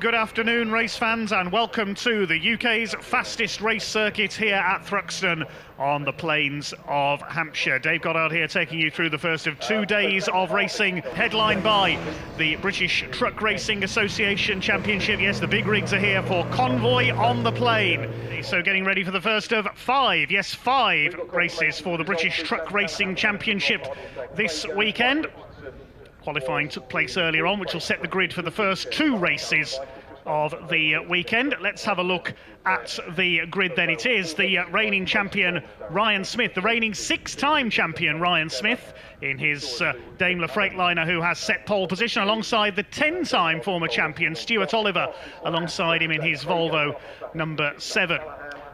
Good afternoon, race fans, and welcome to the UK's fastest race circuit here at Thruxton on the plains of Hampshire. Dave Goddard here taking you through the first of 2 days of racing, headlined by the British Truck Racing Association Championship. Yes, the big rigs are here for Convoy on the Plain. So getting ready for the first of five races for the British Truck Racing Championship this weekend. Qualifying took place earlier on, which will set the grid for the first 2 races of the weekend. Let's have a look at the grid then. It is the reigning champion Ryan Smith, the reigning 6-time champion Ryan Smith in his Daimler Freightliner, who has set pole position alongside the 10-time former champion Stuart Oliver alongside him in his Volvo number 7.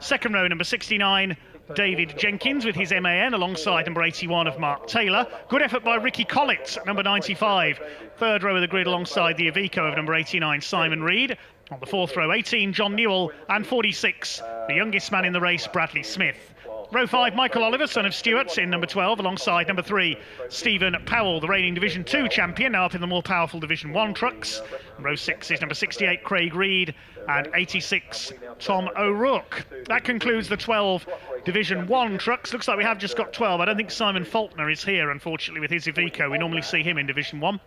Second row, number 69, David Jenkins with his MAN alongside number 81 of Mark Taylor. Good effort by Ricky Collett, number 95. Third row of the grid alongside the Iveco of number 89, Simon Reed. On the fourth row, 18, John Newell, and 46, the youngest man in the race, Bradley Smith. Row 5, Michael Oliver, son of Stuart, in number 12, alongside number 3, Stephen Powell, the reigning Division 2 champion, now up in the more powerful Division 1 trucks. Row 6 is number 68, Craig Reed, and 86, Tom O'Rourke. That concludes the 12 Division 1 trucks. Looks like we have just got 12. I don't think Simon Faulkner is here, unfortunately, with his Iveco. We normally see him in Division 1.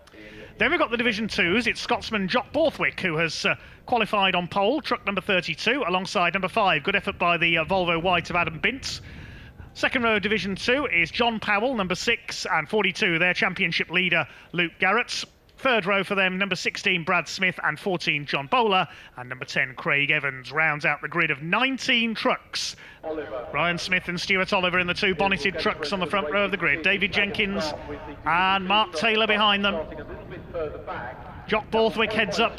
Then we've got the Division 2s. It's Scotsman Jock Borthwick, who has qualified on pole, truck number 32, alongside number 5. Good effort by the Volvo White of Adam Bintz. Second row of Division 2 is John Powell, number 6, and 42, their championship leader, Luke Garrett. Third row for them, number 16, Brad Smith, and 14, John Bowler, and number 10, Craig Evans, rounds out the grid of 19 trucks. Ryan Smith and Stuart Oliver in the 2 bonneted trucks on the front row of the grid. David Jenkins and Mark Taylor behind them. Jock Borthwick heads up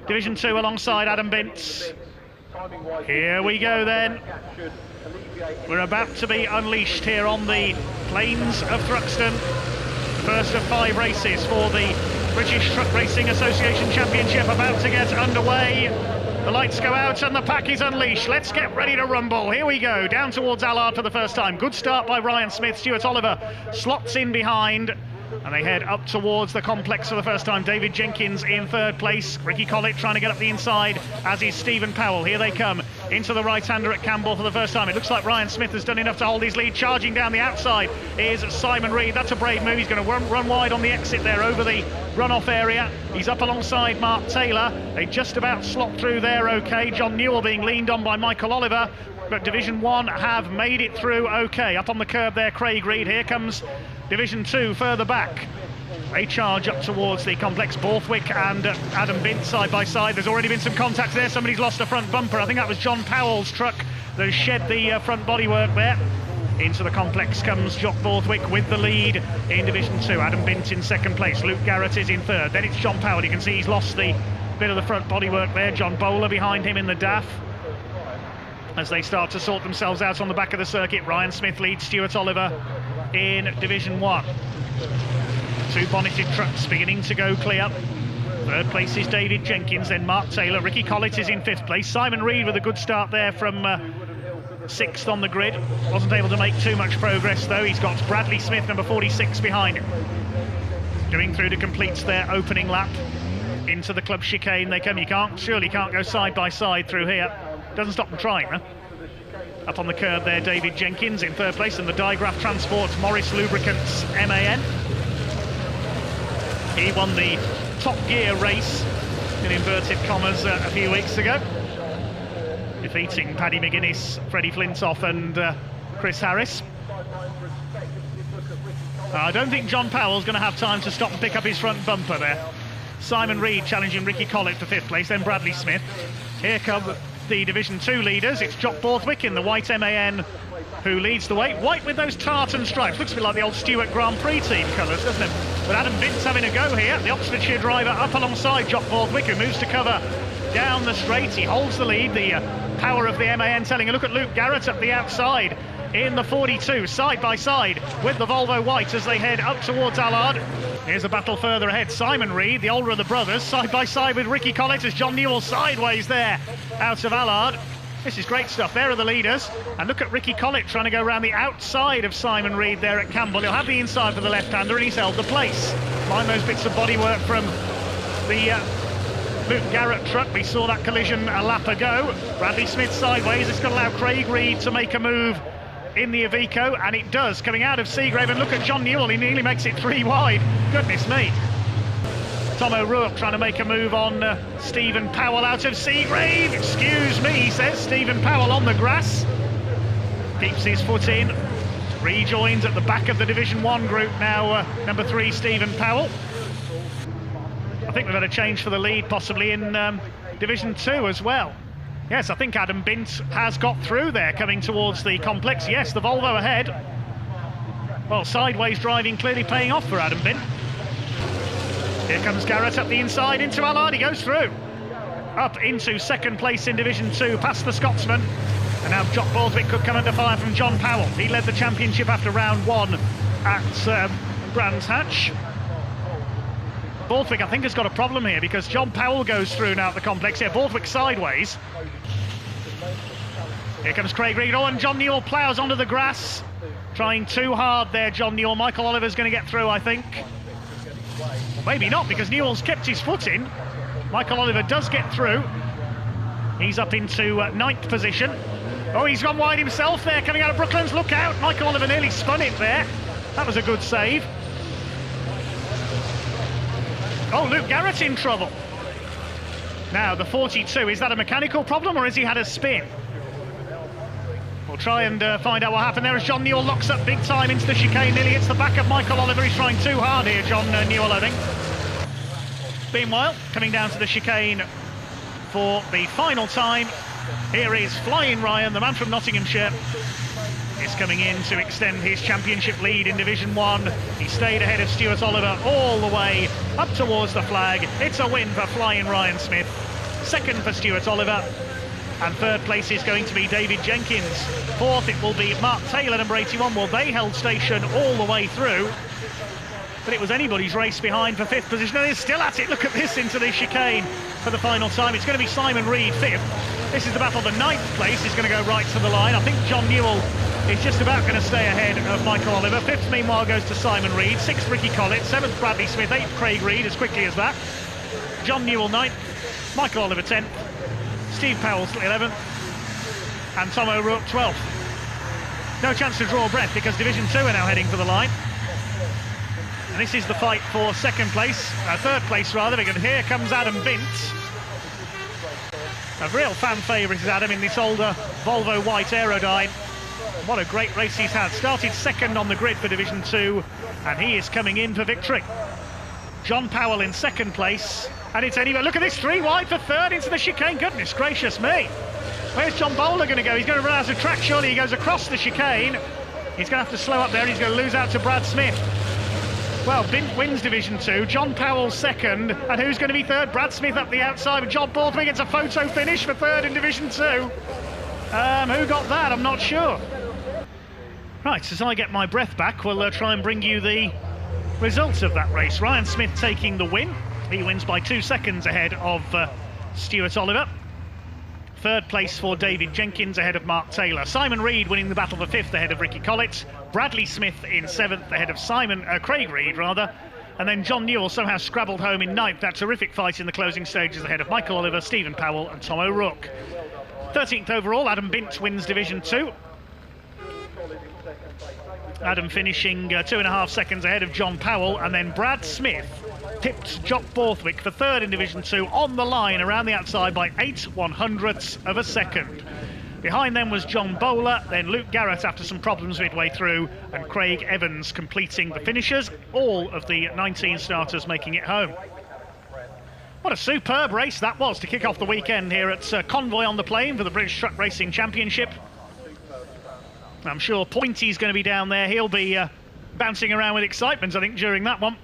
Division 2 alongside Adam Bintz. Here we go then. We're about to be unleashed here on the plains of Thruxton. First of 5 races for the British Truck Racing Association Championship about to get underway. The lights go out and the pack is unleashed. Let's get ready to rumble. Here we go, down towards Allard for the first time. Good start by Ryan Smith. Stuart Oliver slots in behind, and they head up towards the complex for the first time. David Jenkins in third place. Ricky Collett trying to get up the inside, as is Stephen Powell. Here they come into the right-hander at Campbell for the first time. It looks like Ryan Smith has done enough to hold his lead. Charging down the outside is Simon Reed. That's a brave move. He's going to run wide on the exit there over the runoff area. He's up alongside Mark Taylor. They just about slot through there okay. John Newell being leaned on by Michael Oliver. But Division 1 have made it through okay. Up on the curb there, Craig Reed. Here comes Division 2 further back. They charge up towards the complex. Borthwick and Adam Bintz side by side. There's already been some contact there. Somebody's lost a front bumper. I think that was John Powell's truck that has shed the front bodywork there. Into the complex comes Jock Borthwick with the lead in Division 2. Adam Bintz in second place. Luke Garrett is in third. Then it's John Powell. You can see he's lost the bit of the front bodywork there. John Bowler behind him in the DAF as they start to sort themselves out on the back of the circuit. Ryan Smith leads Stuart Oliver in Division 1. 2 bonneted trucks beginning to go clear. Third place is David Jenkins, then Mark Taylor. Ricky Collett is in 5th place. Simon Reed with a good start there from 6th on the grid. Wasn't able to make too much progress though. He's got Bradley Smith, number 46, behind him. Going through to complete their opening lap. Into the club chicane they come. You surely can't go side by side through here. Doesn't stop them trying though. Up on the curb there, David Jenkins in 3rd place, and the Digraph Transport's Morris Lubricants MAN. He won the Top Gear race, in inverted commas, a few weeks ago, defeating Paddy McGuinness, Freddie Flintoff and Chris Harris. I don't think John Powell's going to have time to stop and pick up his front bumper there. Simon Reed challenging Ricky Collett for 5th place, then Bradley Smith. Here come the Division 2 leaders. It's Jock Borthwick in the white MAN who leads the way. White with those tartan stripes. Looks a bit like the old Stewart Grand Prix team colours, doesn't it? But Adam Bintz having a go here. The Oxfordshire driver up alongside Jock Borthwick, who moves to cover down the straight. He holds the lead. The power of the MAN telling a look at Luke Garrett up the outside in the 42, side by side with the Volvo White as they head up towards Allard. Here's a battle further ahead. Simon Reed, the older of the brothers, side by side with Ricky Collett as John Newell sideways there out of Allard. This is great stuff. There are the leaders. And look at Ricky Collett trying to go around the outside of Simon Reed there at Campbell. He'll have the inside for the left-hander, and he's held the place. Mind those bits of bodywork from the Luke Garrett truck. We saw that collision a lap ago. Bradley Smith sideways. It's going to allow Craig Reed to make a move in the Iveco, and it does, coming out of Seagrave. And look at John Newell, he nearly makes it 3 wide. Goodness me. Tom O'Rourke trying to make a move on Stephen Powell out of Seagrave. Excuse me, he says. Stephen Powell on the grass. Keeps his foot in. Rejoins at the back of the Division 1 group now, number 3, Stephen Powell. I think we've had a change for the lead possibly in Division 2 as well. Yes, I think Adam Bint has got through there coming towards the complex. Yes, the Volvo ahead. Well, sideways driving clearly paying off for Adam Bint. Here comes Garrett up the inside into Allard. He goes through. Up into second place in Division 2, past the Scotsman. And now Jock Borthwick could come under fire from John Powell. He led the championship after round 1 at Brands Hatch. Borthwick, I think, has got a problem here because John Powell goes through now at the complex. Here, Borthwick sideways. Here comes Craig Reed. Oh, and John Newell ploughs onto the grass. Trying too hard there, John Newell. Michael Oliver's going to get through, I think. Well, maybe not, because Newell's kept his foot in. Michael Oliver does get through. He's up into 9th position. Oh, he's gone wide himself there, coming out of Brooklands. Look out, Michael Oliver nearly spun it there. That was a good save. Oh, Luke Garrett in trouble. Now, the 42, is that a mechanical problem or has he had a spin? We'll try and find out what happened there as John Newell locks up big time into the chicane. Nearly hits the back of Michael Oliver. He's trying too hard here, John Newell, I think. Meanwhile, coming down to the chicane for the final time, here is Flying Ryan, the man from Nottinghamshire. Is coming in to extend his championship lead in Division 1. He stayed ahead of Stuart Oliver all the way up towards the flag. It's a win for Flying Ryan Smith. Second for Stuart Oliver. And third place is going to be David Jenkins. Fourth, it will be Mark Taylor, number 81. Well, they held station all the way through. But it was anybody's race behind for 5th position. And they're still at it. Look at this into the chicane for the final time. It's going to be Simon Reed 5th. This is the battle. The 9th place is going to go right to the line. I think John Newell is just about going to stay ahead of Michael Oliver. 5th, meanwhile, goes to Simon Reed. 6th, Ricky Collett. 7th, Bradley Smith. 8th, Craig Reed, as quickly as that. John Newell 9th. Michael Oliver 10th. Steve Powell 11th. And Tom O'Rourke 12th. No chance to draw breath because Division 2 are now heading for the line. And this is the fight for second place, third place rather, because here comes Adam Bint. A real fan favourite is Adam in this older Volvo white Aerodyne. What a great race he's had. Started second on the grid for Division 2, and he is coming in for victory. John Powell in second place, and it's anywhere. Look at this, 3 wide for third into the chicane. Goodness gracious me. Where's John Bowler going to go? He's going to run out of track, surely. He goes across the chicane. He's going to have to slow up there, and he's going to lose out to Brad Smith. Well, Bint wins Division 2, John Powell second, and who's going to be third? Brad Smith up the outside, and John Borthwick gets a photo finish for third in Division 2. Who got that? I'm not sure. Right, as I get my breath back, we'll try and bring you the results of that race. Ryan Smith taking the win. He wins by 2 seconds ahead of Stuart Oliver. Third place for David Jenkins ahead of Mark Taylor. Simon Reed winning the battle for 5th ahead of Ricky Collett. Bradley Smith in 7th ahead of Craig Reed rather. And then John Newell somehow scrabbled home in 9th. That terrific fight in the closing stages ahead of Michael Oliver, Stephen Powell and Tom O'Rourke. 13th overall, Adam Bint wins Division 2. Adam finishing 2.5 seconds ahead of John Powell, and then Brad Smith tipped Jock Borthwick for third in Division 2 on the line around the outside by 8/100ths of a second. Behind them was John Bowler, then Luke Garrett after some problems midway through, and Craig Evans completing the finishers, all of the 19 starters making it home. What a superb race that was to kick off the weekend here at Convoy on the Plain for the British Truck Racing Championship. I'm sure Pointy's going to be down there. He'll be bouncing around with excitement, I think, during that one.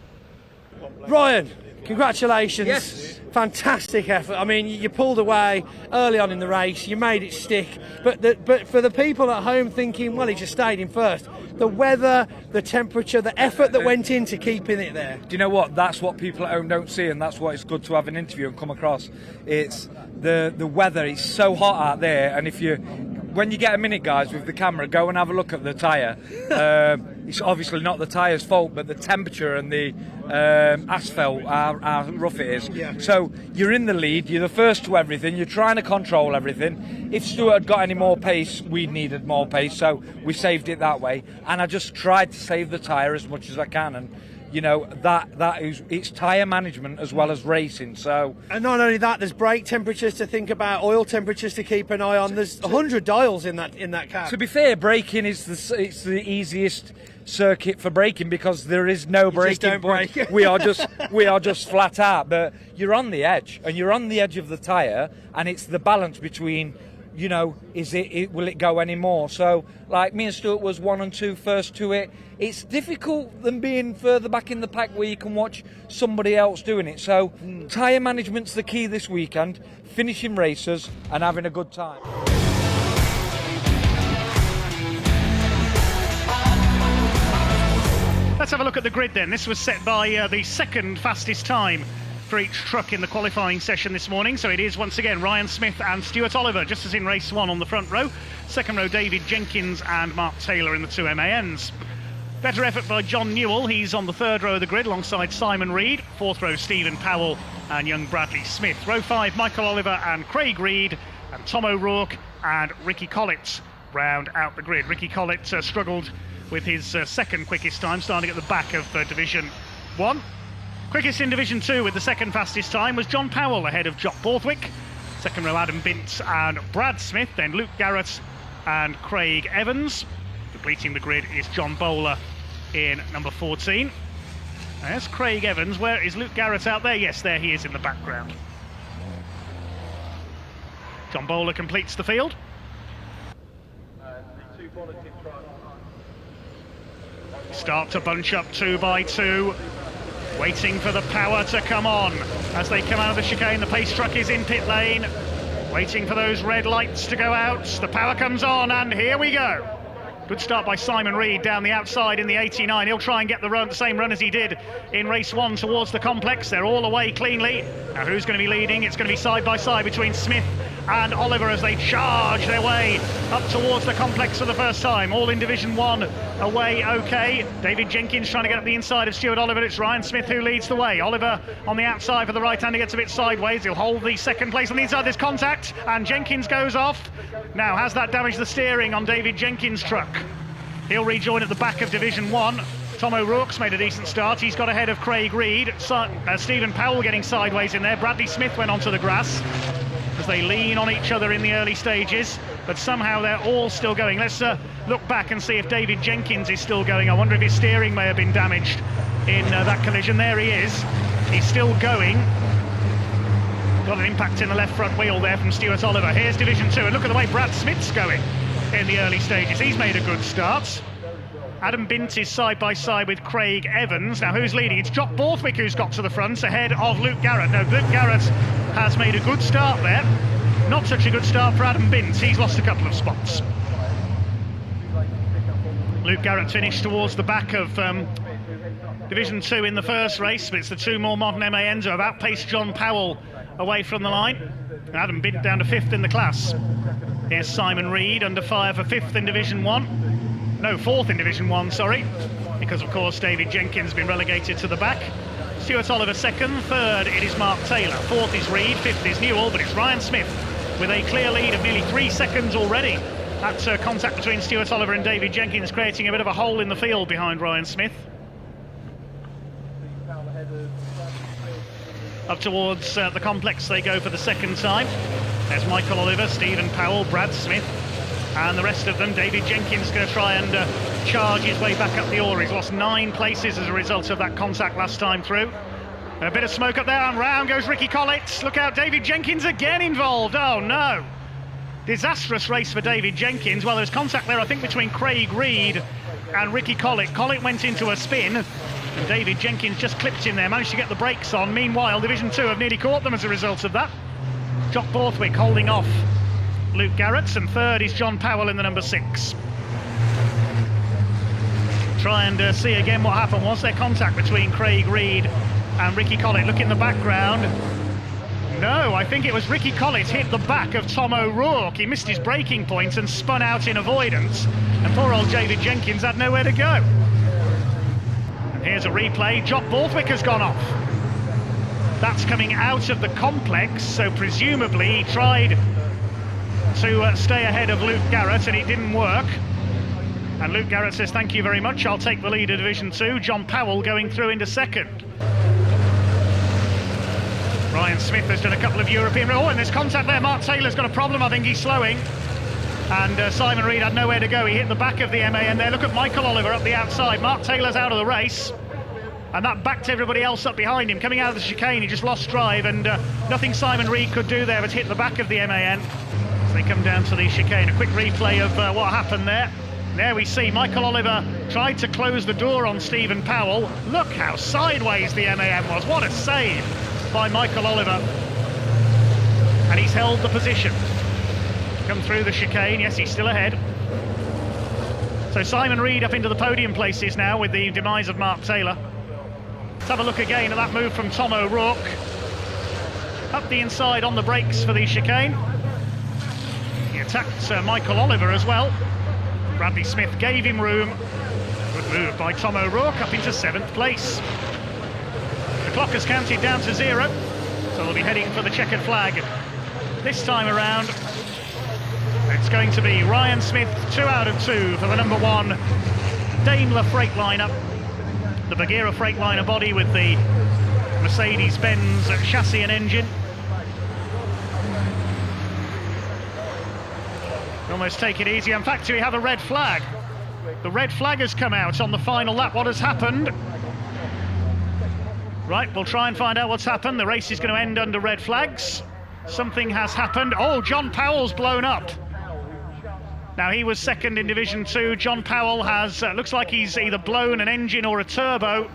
Ryan, congratulations. Yes. Fantastic effort. I mean, you pulled away early on in the race, you made it stick, but for the people at home thinking, well, he just stayed in first, the weather, the temperature, the effort that went into keeping it there. Do you know what? That's what people at home don't see, and that's why it's good to have an interview and come across. It's the weather. It's so hot out there, and if you when you get a minute, guys, with the camera, go and have a look at the tyre. It's obviously not the tyre's fault, but the temperature and the asphalt, how rough it is. Yeah. So you're in the lead, you're the first to everything, you're trying to control everything. If Stuart had got any more pace, we needed more pace, so we saved it that way. And I just tried to save the tyre as much as I can. And you know, that is, it's tyre management as well as racing. So, and not only that, there's brake temperatures to think about, oil temperatures to keep an eye on. There's 100 dials in that cab. To be fair, braking is it's the easiest circuit for braking because there is no braking. we are just flat out. But you're on the edge, and you're on the edge of the tyre, and it's the balance between, you know, will it go any more? So, like, me and Stuart was 1 and 2 first to it. It's difficult than being further back in the pack where you can watch somebody else doing it. So, tyre management's the key this weekend, finishing races and having a good time. Let's have a look at the grid then. This was set by the second fastest time for each truck in the qualifying session this morning. So it is once again Ryan Smith and Stuart Oliver, just as in race 1 on the front row. Second row, David Jenkins and Mark Taylor in the 2 MANs. Better effort by John Newell. He's on the third row of the grid alongside Simon Reed. Fourth row, Stephen Powell and young Bradley Smith. Row 5, Michael Oliver and Craig Reed, and Tom O'Rourke and Ricky Collett round out the grid. Ricky Collett struggled with his second quickest time, starting at the back of Division 1. Quickest in Division 2 with the second fastest time was John Powell ahead of Jock Borthwick. Second row, Adam Bint and Brad Smith, then Luke Garrett and Craig Evans. Completing the grid is John Bowler in number 14. There's Craig Evans. Where is Luke Garrett out there? Yes, there he is in the background. John Bowler completes the field. Start to bunch up 2 by 2. Waiting for the power to come on. As they come out of the chicane, the pace truck is in pit lane. Waiting for those red lights to go out. The power comes on, and here we go. Good start by Simon Reed down the outside in the 89. He'll try and get the same run as he did in race 1 towards the complex. They're all away cleanly. Now who's going to be leading? It's going to be side by side between Smith and Oliver as they charge their way up towards the complex for the first time. All in Division 1 away okay. David Jenkins trying to get up the inside of Stuart Oliver. It's Ryan Smith who leads the way. Oliver on the outside for the right hander gets a bit sideways. He'll hold the second place on the inside. There's contact and Jenkins goes off. Now has that damaged the steering on David Jenkins' truck? He'll rejoin at the back of Division 1. Tom O'Rourke's made a decent start. He's got ahead of Craig Reed. Stephen Powell getting sideways in there. Bradley Smith went onto the grass as they lean on each other in the early stages, but somehow they're all still going. Let's look back and see if David Jenkins is still going. I wonder if his steering may have been damaged in that collision. There he is. He's still going. Got an impact in the left front wheel there from Stuart Oliver. Here's Division 2, and look at the way Brad Smith's going in the early stages. He's made a good start. Adam Bint is side by side with Craig Evans. Now who's leading? It's Jock Borthwick who's got to the front ahead of Luke Garrett. No, Luke Garrett has made a good start there. Not such a good start for Adam Bint. He's lost a couple of spots. Luke Garrett finished towards the back of Division 2 in the first race, but it's the 2 more modern MANs who have outpaced John Powell away from the line. And Adam Bint down to 5th in the class. Here's Simon Reed under fire for 5th in Division 1. No, 4th in Division 1, sorry. Because, of course, David Jenkins has been relegated to the back. Stuart Oliver 2nd. 3rd, it is Mark Taylor. 4th is Reed. 5th is Newell, but it's Ryan Smith with a clear lead of nearly 3 seconds already. That contact between Stuart Oliver and David Jenkins creating a bit of a hole in the field behind Ryan Smith. Up towards the complex they go for the second time. There's Michael Oliver, Stephen Powell, Brad Smith, and the rest of them. David Jenkins going to try and charge his way back up the order. He's lost 9 places as a result of that contact last time through. A bit of smoke up there, and round goes Ricky Collett. Look out, David Jenkins again involved. Oh no! Disastrous race for David Jenkins. Well, there's contact there, I think, between Craig Reed and Ricky Collett. Collett went into a spin, and David Jenkins just clipped in there, managed to get the brakes on. Meanwhile, Division 2 have nearly caught them as a result of that. Jock Borthwick holding off Luke Garrett, and 3rd is John Powell in the number 6. Try and see again what happened. Was there contact between Craig Reed and Ricky Collett? Look in the background. No, I think it was Ricky Collett hit the back of Tom O'Rourke. He missed his braking point and spun out in avoidance, and poor old David Jenkins had nowhere to go. And here's a replay. Jock Borthwick has gone off. That's coming out of the complex, so presumably he tried to stay ahead of Luke Garrett and it didn't work. And Luke Garrett says, thank you very much, I'll take the lead of Division 2. John Powell going through into second. Ryan Smith has done a couple of European... Oh, and there's contact there. Mark Taylor's got a problem. I think he's slowing. And Simon Reed had nowhere to go. He hit the back of the MAN there. Look at Michael Oliver up the outside. Mark Taylor's out of the race. And that backed everybody else up behind him. Coming out of the chicane, he just lost drive. And nothing Simon Reed could do there but hit the back of the MAN. As they come down to the chicane. A quick replay of what happened there. There we see Michael Oliver tried to close the door on Stephen Powell. Look how sideways the MAN was. What a save by Michael Oliver, and he's held the position. Come through the chicane. Yes, he's still ahead. So Simon Reed up into the podium places now with the demise of Mark Taylor. Let's have a look again at that move from Tom O'Rourke. Up the inside on the brakes for the chicane. He attacked Michael Oliver as well. Bradley Smith gave him room. Good move by Tom O'Rourke up into 7th place. The clock has counted down to 0, so they'll be heading for the checkered flag. This time around, it's going to be Ryan Smith, 2 out of 2 for the number 1 Daimler Freightliner. The Bagheera Freightliner body with the Mercedes-Benz chassis and engine. Almost take it easy. In fact, we have a red flag. The red flag has come out on the final lap. What has happened? Right, we'll try and find out what's happened. The race is going to end under red flags. Something has happened. Oh, John Powell's blown up. Now, he was second in Division 2. John Powell has, looks like he's either blown an engine or a turbo.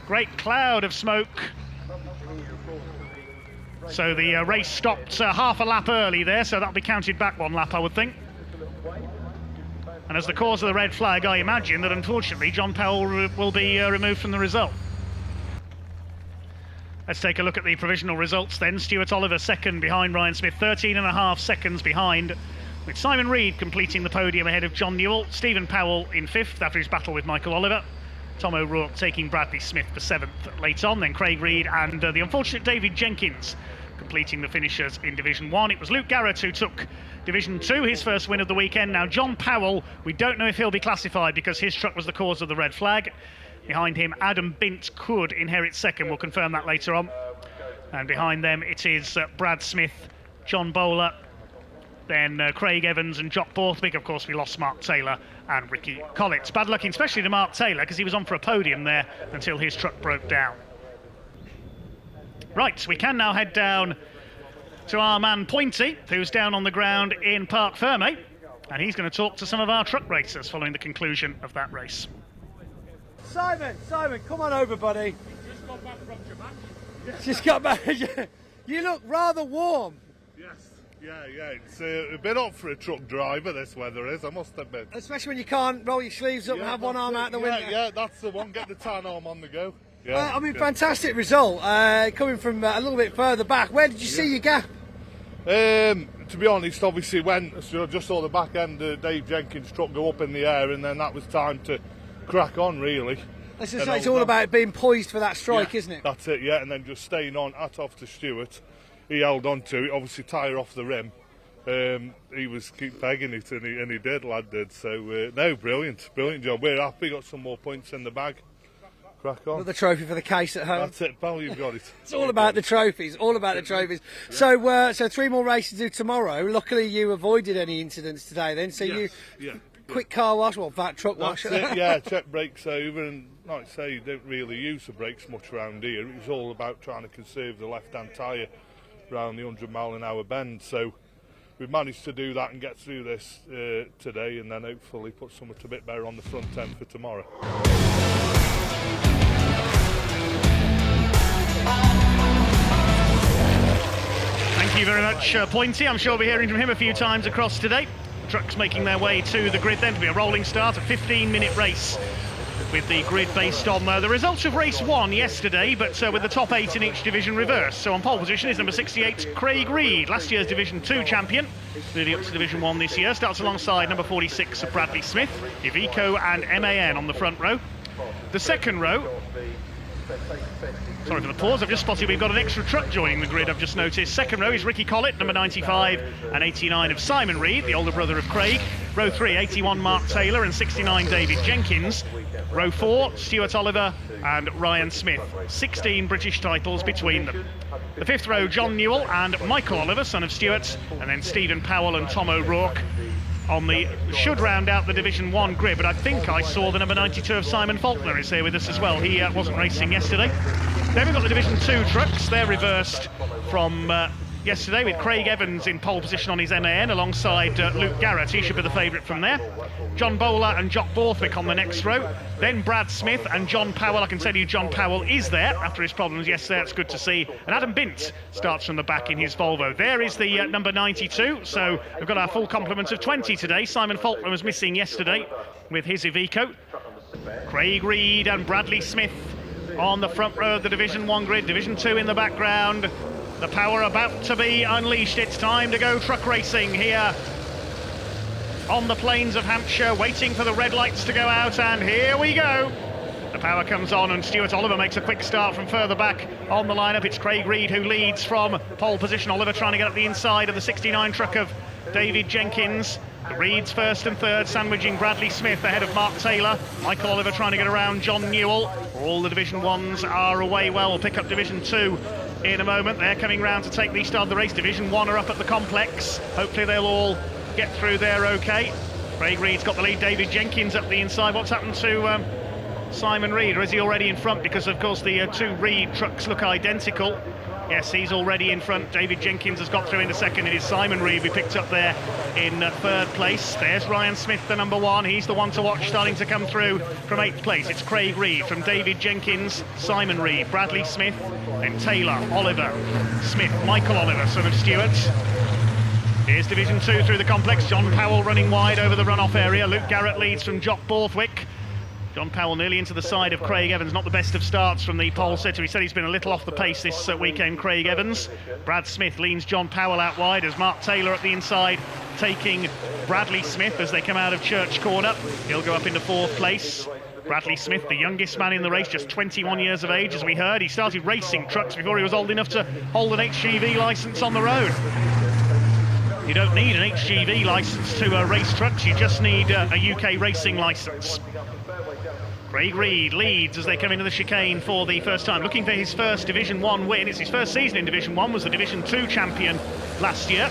Great cloud of smoke. So the race stopped half a lap early there, so that'll be counted back 1 lap, I would think. And as the cause of the red flag, I imagine that unfortunately John Powell will be removed from the result. Let's take a look at the provisional results then. Stuart Oliver second behind Ryan Smith, 13.5 seconds behind, with Simon Reed completing the podium ahead of John Newell. Stephen Powell in 5th after his battle with Michael Oliver. Tom O'Rourke taking Bradley Smith for 7th late on, then Craig Reed and the unfortunate David Jenkins completing the finishers in Division 1. It was Luke Garrett who took Division 2, his first win of the weekend. Now John Powell, we don't know if he'll be classified because his truck was the cause of the red flag. Behind him, Adam Bint could inherit second. We'll confirm that later on. And behind them, it is Brad Smith, John Bowler, then Craig Evans and Jock Borthwick. Of course, we lost Mark Taylor and Ricky Collett. Bad luck, especially to Mark Taylor, because he was on for a podium there until his truck broke down. Right, we can now head down to our man Pointy, who's down on the ground in Parc Ferme, and he's going to talk to some of our truck racers following the conclusion of that race. Simon, come on over, buddy. Just got back from Jamaica. Just got back. You look rather warm. Yes, yeah. It's a bit hot for a truck driver, this weather is, I must admit. Especially when you can't roll your sleeves up and have one arm out the window. Yeah, that's the one. Get the tan arm on the go. Yeah, Fantastic result. Coming from a little bit further back. Where did you see your gap? To be honest, obviously, when I just saw the back end of Dave Jenkins' truck go up in the air, and then that was time to crack on, really. Let's just say it's all about being poised for that strike, isn't it? That's it, yeah, and then just staying on, hat off to Stuart. He held on to it, obviously tyre off the rim. He was keep pegging it, and he did, lad did. So, no, brilliant job. We're happy, got some more points in the bag. Crack on. Another trophy for the case at home. That's it, pal, you've got it. It's all about the trophies, the trophies. Yeah. So 3 more races to do tomorrow. Luckily, you avoided any incidents today then. So quick car wash, truck wash. That's it, yeah, check brakes over, and like I say, you don't really use the brakes much around here. It was all about trying to conserve the left-hand tyre around the 100-mile-an-hour bend. So we've managed to do that and get through this today, and then hopefully put something a bit better on the front end for tomorrow. Thank you very much, Pointy. I'm sure we'll be hearing from him a few times across today. Trucks making their way to the grid then to be a rolling start, a 15-minute race with the grid based on the results of race 1 yesterday, but with the top 8 in each division reversed. So on pole position is number 68, Craig Reed, last year's Division 2 champion, moving up to Division 1 this year. Starts alongside number 46, Bradley Smith, Iveco and MAN on the front row. The second row, sorry for the pause, I've just spotted we've got an extra truck joining the grid, I've just noticed. Second row is Ricky Collett, number 95 and 89 of Simon Reed, the older brother of Craig. Row 3, 81 Mark Taylor and 69 David Jenkins. Row 4, Stuart Oliver and Ryan Smith. 16 British titles between them. The fifth row, John Newell and Michael Oliver, son of Stuart, and then Stephen Powell and Tom O'Rourke on the should round out the Division 1 grid, but I think I saw the number 92 of Simon Faulkner is here with us as well. He wasn't racing yesterday. Then we've got the Division 2 trucks. They're reversed from yesterday, with Craig Evans in pole position on his MAN alongside Luke Garrett. He should be the favourite from there. John Bowler and Jock Borthwick on the next row. Then Brad Smith and John Powell. I can tell you John Powell is there after his problems yesterday. That's good to see. And Adam Bint starts from the back in his Volvo. There is the number 92. So we've got our full complement of 20 today. Simon Faulkner was missing yesterday with his Iveco. Craig Reed and Bradley Smith on the front row of the Division 1 grid. Division 2 in the background. The power about to be unleashed. It's time to go truck racing here on the plains of Hampshire, waiting for the red lights to go out, and here we go. The power comes on and Stuart Oliver makes a quick start from further back on the lineup. It's Craig Reed who leads from pole position. Oliver trying to get up the inside of the 69 truck of David Jenkins. Reed's first and third, sandwiching Bradley Smith ahead of Mark Taylor. Michael Oliver trying to get around John Newell. All the Division 1s are away well. We'll pick up Division 2 in a moment. They're coming round to take the start of the race. Division 1 are up at the complex. Hopefully they'll all get through there okay. Craig Reed's got the lead. David Jenkins up the inside. What's happened to Simon Reed? Or is he already in front? Because of course the two Reed trucks look identical. Yes, he's already in front. David Jenkins has got through into second. It is Simon Reed we picked up there in third place. There's Ryan Smith, the number 1. He's the one to watch, starting to come through from 8th place. It's Craig Reed from David Jenkins, Simon Reed, Bradley Smith, then Taylor, Oliver, Smith, Michael Oliver, son of Stuart. Here's Division 2 through the complex. John Powell running wide over the runoff area. Luke Garrett leads from Jock Borthwick. John Powell nearly into the side of Craig Evans. Not the best of starts from the pole sitter. He said he's been a little off the pace this weekend, Craig Evans. Brad Smith leans John Powell out wide as Mark Taylor at the inside, taking Bradley Smith as they come out of Church Corner. He'll go up into 4th place. Bradley Smith, the youngest man in the race, just 21 years of age, as we heard. He started racing trucks before he was old enough to hold an HGV licence on the road. You don't need an HGV licence to race trucks, you just need a UK racing licence. Craig Reed leads as they come into the chicane for the first time, looking for his first Division 1 win. It's his first season in Division 1, was the Division 2 champion last year.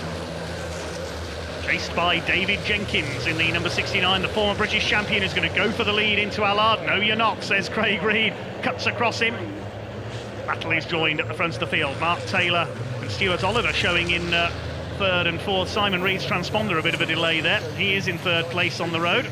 Chased by David Jenkins in the number 69, the former British champion is going to go for the lead into Allard. No, you're not, says Craig Reed, cuts across him. Battle is joined at the front of the field. Mark Taylor and Stuart Oliver showing in third and fourth. Simon Reed's transponder, a bit of a delay there. He is in third place on the road.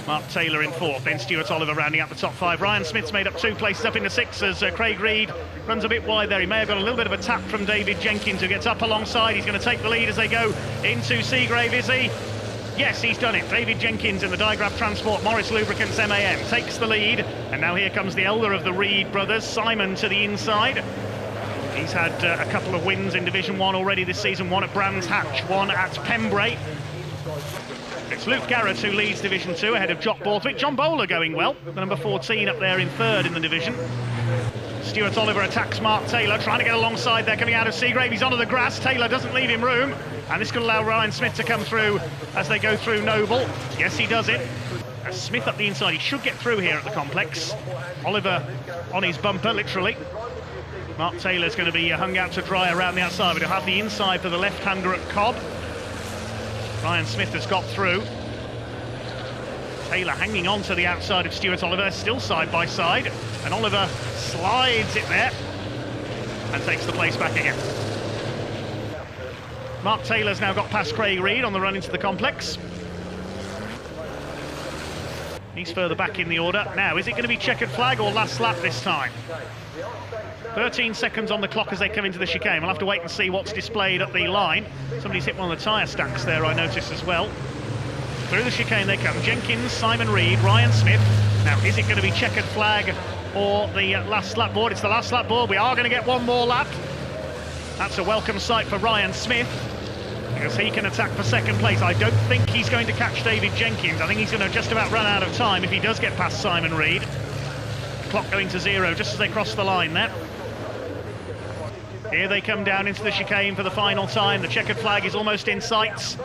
Mark Taylor in fourth, then Stuart Oliver rounding out the top 5. Ryan Smith's made up 2 places up into 6 as Craig Reed runs a bit wide there. He may have got a little bit of a tap from David Jenkins, who gets up alongside. He's going to take the lead as they go into Seagrave, is he? Yes, he's done it. David Jenkins in the Digraph Transport Morris Lubricants MAN takes the lead, and now here comes the elder of the Reed brothers, Simon, to the inside. He's had a couple of wins in Division 1 already this season, one at Brands Hatch, one at Pembrey. It's Luke Garrett who leads Division 2 ahead of Jock Borthwick. John Bowler going well, the number 14 up there in third in the division. Stuart Oliver attacks Mark Taylor, trying to get alongside there, coming out of Seagrave. He's onto the grass. Taylor doesn't leave him room, and this could allow Ryan Smith to come through as they go through Noble. Yes, he does it. As Smith up the inside, he should get through here at the complex. Oliver on his bumper, literally. Mark Taylor's going to be hung out to dry around the outside, but he'll have the inside for the left-hander at Cobb. Ryan Smith has got through. Taylor hanging on to the outside of Stuart Oliver, still side by side, and Oliver slides it there and takes the place back again. Mark Taylor's now got past Craig Reed on the run into the complex. He's further back in the order. Now, is it going to be checkered flag or last lap this time? 13 seconds on the clock as they come into the chicane. We'll have to wait and see what's displayed at the line. Somebody's hit one of the tyre stacks there, I noticed as well. Through the chicane they come. Jenkins, Simon Reed, Ryan Smith, Now, is it going to be checkered flag or the last lap board? It's the last lap board. We are going to get one more lap. That's a welcome sight for Ryan Smith, because he can attack for second place. I don't think he's going to catch David Jenkins. I think he's going to just about run out of time if he does get past Simon Reed. Clock going to 0 just as they cross the line there. Here they come down into the chicane for the final time. The checkered flag is almost in sight.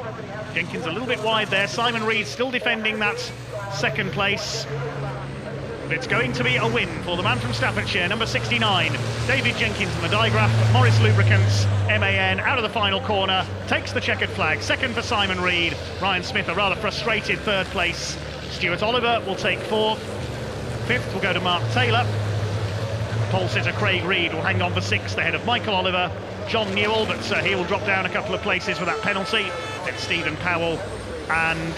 Jenkins a little bit wide there. Simon Reed still defending that second place. But it's going to be a win for the man from Staffordshire, number 69, David Jenkins in the digraph. Morris Lubricants, MAN, out of the final corner, takes the checkered flag. Second for Simon Reed. Ryan Smith, a rather frustrated third place. Stuart Oliver will take fourth. Fifth will go to Mark Taylor. Pole sitter Craig Reed will hang on for sixth ahead of Michael Oliver. John Newell, but he will drop down a couple of places with that penalty. Then Stephen Powell and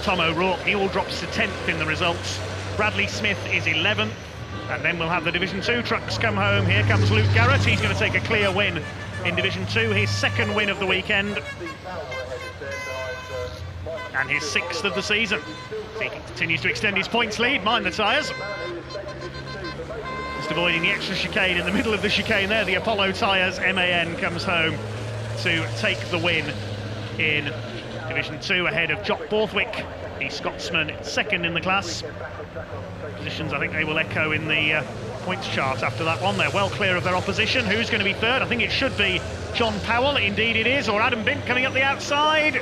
Tom O'Rourke. Newell drops to 10th in the results. Bradley Smith is 11th. And then we'll have the Division 2 trucks come home. Here comes Luke Garrett. He's going to take a clear win in Division 2. His second win of the weekend. And his 6th of the season. He continues to extend his points lead. Mind the tyres. Just avoiding the extra chicane in the middle of the chicane there. The Apollo tyres. MAN comes home to take the win in Division 2 ahead of Jock Borthwick, the Scotsman, second in the class. Positions I think they will echo in the points chart after that one. They're well clear of their opposition. Who's going to be third? I think it should be John Powell. Indeed it is. Or Adam Bint coming up the outside.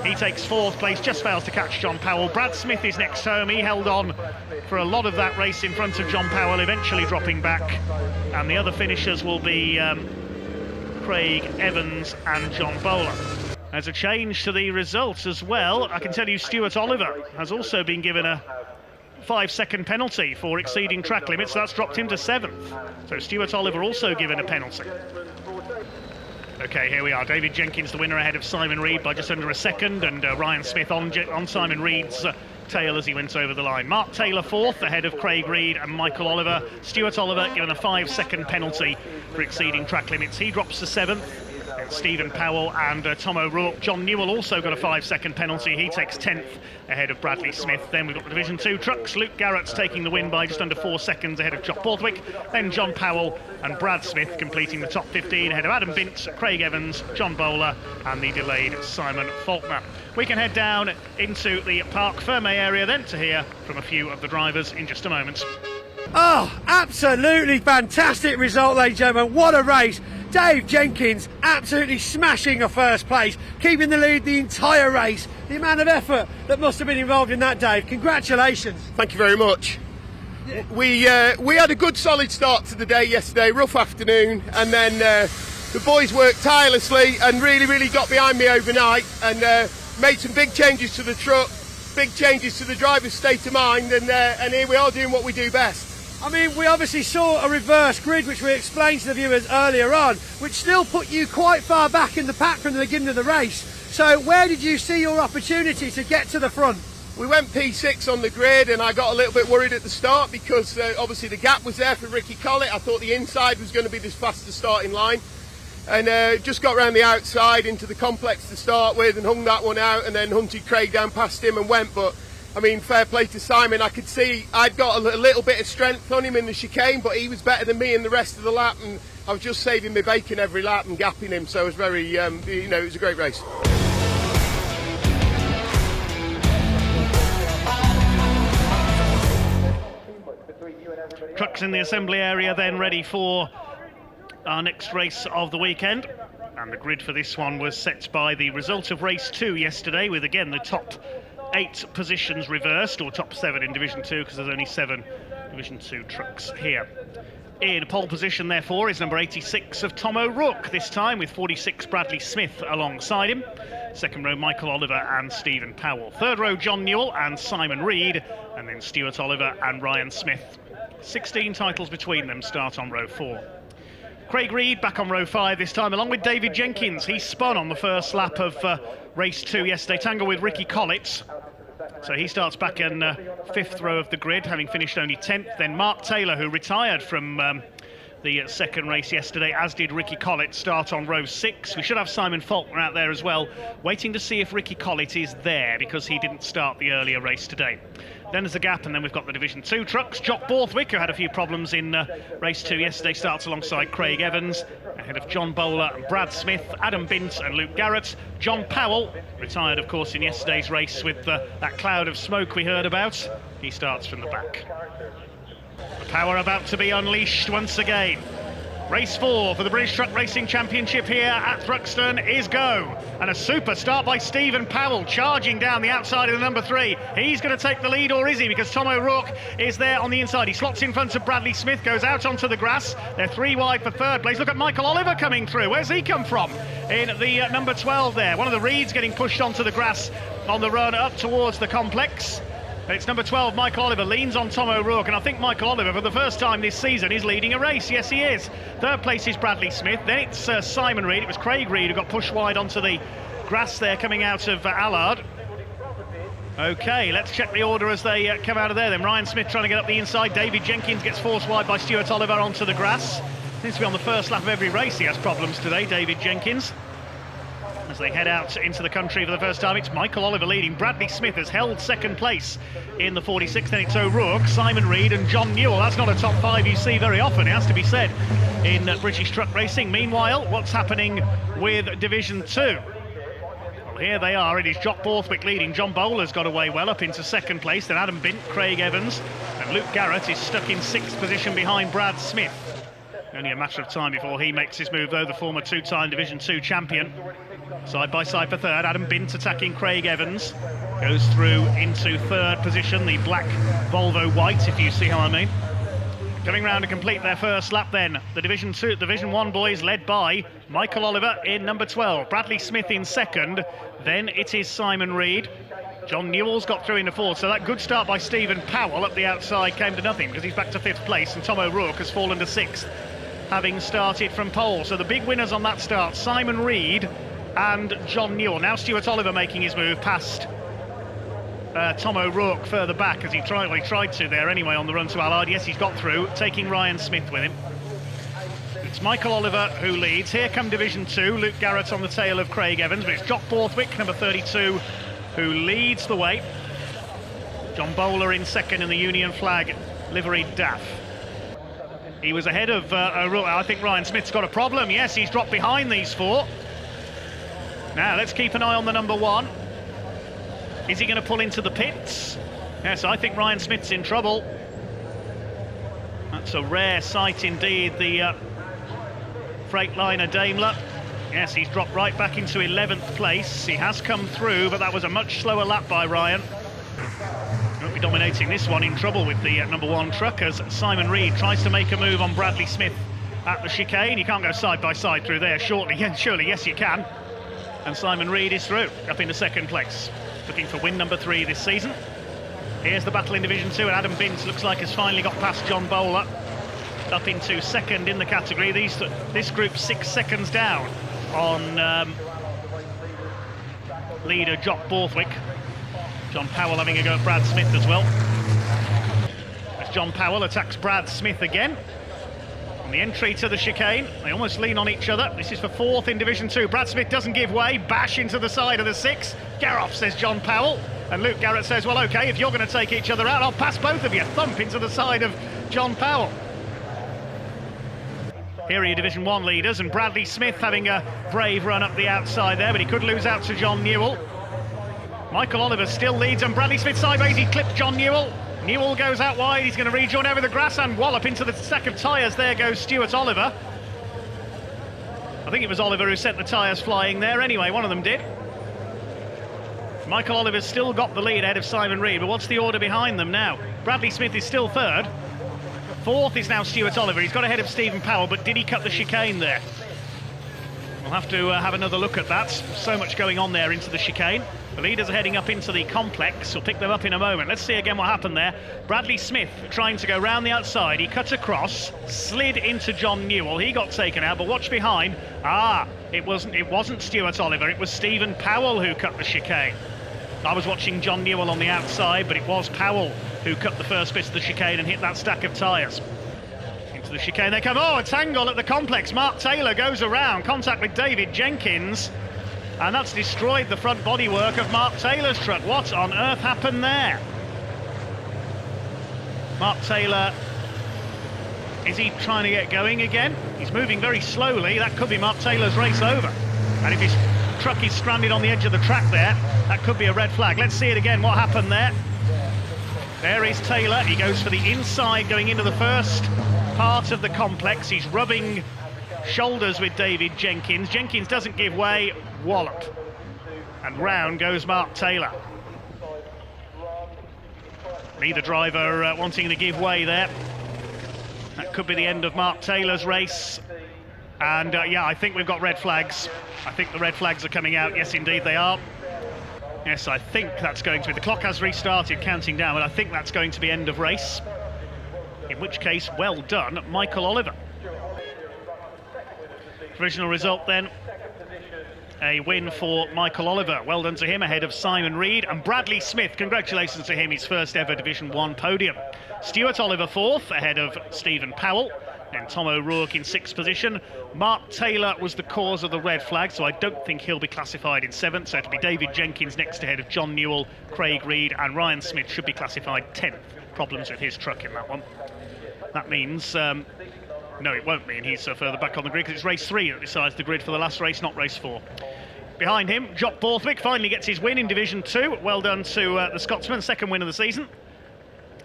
He takes fourth place, just fails to catch John Powell. Brad Smith is next home. He held on for a lot of that race in front of John Powell, eventually dropping back. And the other finishers will be Craig Evans and John Bowler. There's a change to the results as well. I can tell you Stuart Oliver has also been given a 5-second penalty for exceeding track limits. That's dropped him to 7th. So Stuart Oliver also given a penalty. Okay, here we are. David Jenkins, the winner, ahead of Simon Reed by just under a second, and Ryan Smith on Simon Reed's tail as he went over the line. Mark Taylor fourth, ahead of Craig Reed and Michael Oliver. Stuart Oliver given a 5-second penalty for exceeding track limits. He drops to 7th. And Stephen Powell and Tom O'Rourke. John Newell also got a 5-second penalty. He takes 10th ahead of Bradley Smith. Then we've got the Division 2 trucks. Luke Garrett's taking the win by just under 4 seconds ahead of Jock Borthwick. Then John Powell and Brad Smith completing the top 15 ahead of Adam Bint, Craig Evans, John Bowler and the delayed Simon Faulkner. We can head down into the Parc Ferme area then to hear from a few of the drivers in just a moment. Oh, absolutely fantastic result, ladies and gentlemen. What a race. Dave Jenkins absolutely smashing a first place, keeping the lead the entire race. The amount of effort that must have been involved in that, Dave. Congratulations. Thank you very much. We had a good solid start to the day yesterday, rough afternoon, and then the boys worked tirelessly and really got behind me overnight and made some big changes to the truck, big changes to the driver's state of mind, and here we are doing what we do best. I mean, we obviously saw a reverse grid, which we explained to the viewers earlier on, which still put you quite far back in the pack from the beginning of the race. So where did you see your opportunity to get to the front? We went P6 on the grid, and I got a little bit worried at the start because obviously the gap was there for Ricky Collett. I thought the inside was going to be the fastest starting line, and just got around the outside into the complex to start with and hung that one out, and then hunted Craig down past him and went. But I mean, fair play to Simon. I could see I'd got a little bit of strength on him in the chicane, but he was better than me in the rest of the lap, and I was just saving my bacon every lap and gapping him. So it was very, it was a great race. Trucks in the assembly area then ready for our next race of the weekend. And the grid for this one was set by the result of race 2 yesterday, with again the top 8 positions reversed, or top 7 in Division 2, because there's only 7 Division 2 trucks here. In pole position, therefore, is number 86 of Tom O'Rourke, this time with 46 Bradley Smith alongside him. Second row, Michael Oliver and Stephen Powell. Third row, John Newell and Simon Reed, and then Stuart Oliver and Ryan Smith. 16 titles between them start on row 4. Craig Reed back on row 5 this time, along with David Jenkins. He spun on the first lap of race 2 yesterday, tangled with Ricky Collett. So he starts back in 5th row of the grid, having finished only 10th. Then Mark Taylor, who retired from the second race yesterday, as did Ricky Collett, start on row 6. We should have Simon Faulkner out there as well, waiting to see if Ricky Collett is there, because he didn't start the earlier race today. Then there's a gap, and then we've got the Division 2 trucks. Jock Borthwick, who had a few problems in race 2 yesterday, starts alongside Craig Evans, ahead of John Bowler and Brad Smith, Adam Bint and Luke Garrett. John Powell, retired of course in yesterday's race with that cloud of smoke we heard about. He starts from the back. The power about to be unleashed once again. Race 4 for the British Truck Racing Championship here at Thruxton is go. And a super start by Stephen Powell, charging down the outside of the number 3. He's going to take the lead, or is he? Because Tom O'Rourke is there on the inside. He slots in front of Bradley Smith, goes out onto the grass. They're 3 wide for third place. Look at Michael Oliver coming through. Where's he come from? In the number 12 there. One of the Reeds getting pushed onto the grass on the run up towards the complex. It's number 12, Michael Oliver, leans on Tom O'Rourke, and I think Michael Oliver, for the first time this season, is leading a race. Yes, he is. Third place is Bradley Smith. Then it's Simon Reed. It was Craig Reed who got pushed wide onto the grass there coming out of Allard. OK, let's check the order as they come out of there then. Ryan Smith trying to get up the inside. David Jenkins gets forced wide by Stuart Oliver onto the grass. Seems to be on the first lap of every race he has problems today, David Jenkins. As they head out into the country for the first time, it's Michael Oliver leading. Bradley Smith has held second place in the 46th. Then it's O'Rourke, Simon Reed and John Newell. That's not a top 5 you see very often, it has to be said, in British Truck Racing. Meanwhile, what's happening with Division 2? Well, here they are. It is Jock Borthwick leading. John Bowler's got away well up into second place. Then Adam Bint, Craig Evans and Luke Garrett is stuck in 6th position behind Brad Smith. Only a matter of time before he makes his move, though, the former 2-time Division 2 champion. Side by side for third, Adam Bint attacking Craig Evans. Goes through into third position, the black Volvo white, if you see how I mean. Coming round to complete their first lap then, the Division 1 boys led by Michael Oliver in number 12. Bradley Smith in second, then it is Simon Reed. John Newell's got through into fourth, so that good start by Stephen Powell up the outside came to nothing because he's back to 5th place, and Tom O'Rourke has fallen to 6th, having started from pole. So the big winners on that start, Simon Reed and John Newell. Now Stuart Oliver making his move past Tom O'Rourke further back, as he tried to there anyway on the run to Allard. Yes, he's got through, taking Ryan Smith with him. It's Michael Oliver who leads. Here come Division 2, Luke Garrett on the tail of Craig Evans, but it's Jock Borthwick, number 32, who leads the way. John Bowler in second in the Union flag liveried DAF. He was ahead of O'Rourke. I think Ryan Smith's got a problem. Yes, he's dropped behind these 4. Now, let's keep an eye on the number 1. Is he going to pull into the pits? Yes, I think Ryan Smith's in trouble. That's a rare sight indeed, the Freightliner Daimler. Yes, he's dropped right back into 11th place. He has come through, but that was a much slower lap by Ryan. Won't be dominating this one. In trouble with the number 1 truck as Simon Reed tries to make a move on Bradley Smith at the chicane. You can't go side by side through there surely. Yes, you can. And Simon Reed is through, up into 2nd place, looking for win number 3 this season. Here's the battle in Division 2, and Adam Bint looks like has finally got past John Bowler, up into 2nd in the category. This group 6 seconds down on leader Jock Borthwick. John Powell having a go at Brad Smith as well. As John Powell attacks Brad Smith again. On the entry to the chicane, they almost lean on each other. This is for 4th in Division 2. Brad Smith doesn't give way, bash into the side of the 6. Get off, says John Powell. And Luke Garrett says, well, OK, if you're going to take each other out, I'll pass both of you. Thump into the side of John Powell. Here are your Division 1 leaders, and Bradley Smith having a brave run up the outside there, but he could lose out to John Newell. Michael Oliver still leads, and Bradley Smith sideways, he clipped John Newell. Newell goes out wide, he's going to rejoin over the grass and wallop into the stack of tyres. There goes Stuart Oliver. I think it was Oliver who sent the tyres flying there anyway, one of them did. Michael Oliver's still got the lead ahead of Simon Reed, but what's the order behind them now? Bradley Smith is still 3rd. 4th is now Stuart Oliver. He's got ahead of Stephen Powell, but did he cut the chicane there? We'll have to have another look at that. So much going on there into the chicane. The leaders are heading up into the complex. We'll pick them up in a moment. Let's see again what happened there. Bradley Smith trying to go round the outside. He cut across, slid into John Newell. He got taken out, but watch behind. It wasn't Stuart Oliver. It was Stephen Powell who cut the chicane. I was watching John Newell on the outside, but it was Powell who cut the first bit of the chicane and hit that stack of tyres. Into the chicane they come. Oh, a tangle at the complex. Mark Taylor goes around, contact with David Jenkins, and that's destroyed the front bodywork of Mark Taylor's truck. What on earth happened there? Mark Taylor, is he trying to get going again? He's moving very slowly. That could be Mark Taylor's race over. And if his truck is stranded on the edge of the track there, that could be a red flag. Let's see it again, what happened there. There is Taylor. He goes for the inside going into the first part of the complex. He's rubbing shoulders with David Jenkins. Jenkins doesn't give way, wallop. And round goes Mark Taylor. Neither driver wanting to give way there. That could be the end of Mark Taylor's race. And yeah, I think we've got red flags. I think the red flags are coming out. Yes, indeed they are. Yes, I think that's going to be... The clock has restarted counting down, but I think that's going to be end of race. In which case, well done, Michael Oliver. Provisional result then. A win for Michael Oliver. Well done to him, ahead of Simon Reed and Bradley Smith. Congratulations to him, his first ever Division 1 podium. Stuart Oliver fourth, ahead of Stephen Powell. Then Tom O'Rourke in sixth position. Mark Taylor was the cause of the red flag, so I don't think he'll be classified in seventh. So it'll be David Jenkins next, ahead of John Newell, Craig Reed, and Ryan Smith should be classified 10th. Problems with his truck in that one. That means... no, it won't mean he's further back on the grid, because it's race 3 that decides the grid for the last race, not race 4. Behind him, Jock Borthwick finally gets his win in Division 2. Well done to the Scotsman, second win of the season.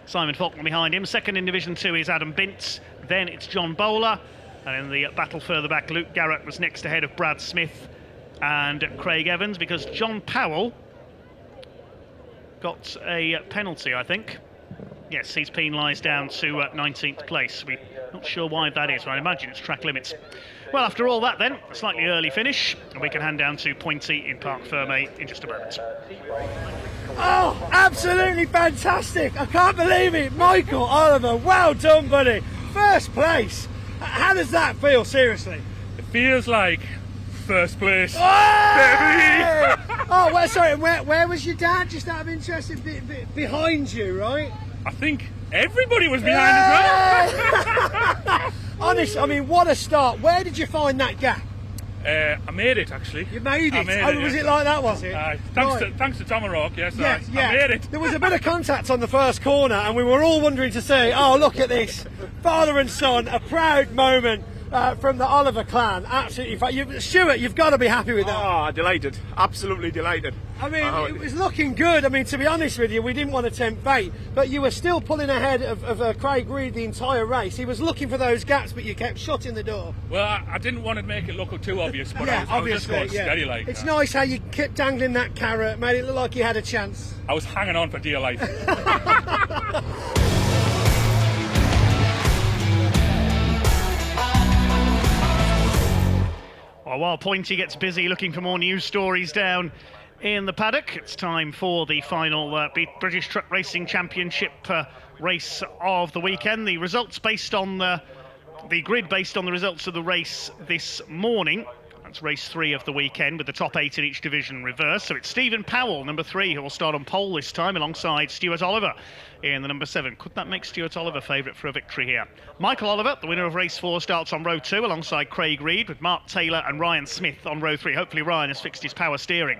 Simon Faulkner behind him. Second in Division 2 is Adam Bintz. Then it's John Bowler. And in the battle further back, Luke Garrett was next, ahead of Brad Smith and Craig Evans, because John Powell got a penalty, I think. Yes, he's penalised down to 19th place. We're not sure why that is, but I imagine it's track limits. Well, after all that then, a slightly early finish, and we can hand down to Pointy in Parc Ferme in just a moment. Oh, absolutely fantastic. I can't believe it. Michael Oliver, well done, buddy. First place. How does that feel, seriously? It feels like first place. Oh, oh, well, sorry, where was your dad, just out of interest? Behind you, right? I think everybody was behind as well. Honest, I mean, what a start. Where did you find that gap? I made it, actually. You made it? Was yeah. it like that, was it? Thanks to Tom O'Rourke, yes, Yeah. I made it. There was a bit of contact on the first corner, and we were all wondering to say, oh, look at this. Father and son, a proud moment from the Oliver clan. Absolutely. Stuart, you've got to be happy with that. Oh, delighted. Absolutely delighted. I mean, it was looking good. I mean, to be honest with you, we didn't want to tempt fate, but you were still pulling ahead of Craig Reed the entire race. He was looking for those gaps, but you kept shutting the door. Well, I didn't want to make it look too obvious, but yeah, I was just going steady like It's that. nice how you kept dangling that carrot, made it look like you had a chance. I was hanging on for dear life. Well, while Pointy gets busy looking for more news stories down in the paddock, it's time for the final British Truck Racing Championship race of the weekend. The results based on the grid based on the results of the race this morning. That's race 3 of the weekend, with the top 8 in each division reversed. So it's Stephen Powell, number 3, who will start on pole this time, alongside Stuart Oliver in the number 7. Could that make Stuart Oliver favourite for a victory here? Michael Oliver, the winner of race 4, starts on row 2 alongside Craig Reed, with Mark Taylor and Ryan Smith on row 3. Hopefully Ryan has fixed his power steering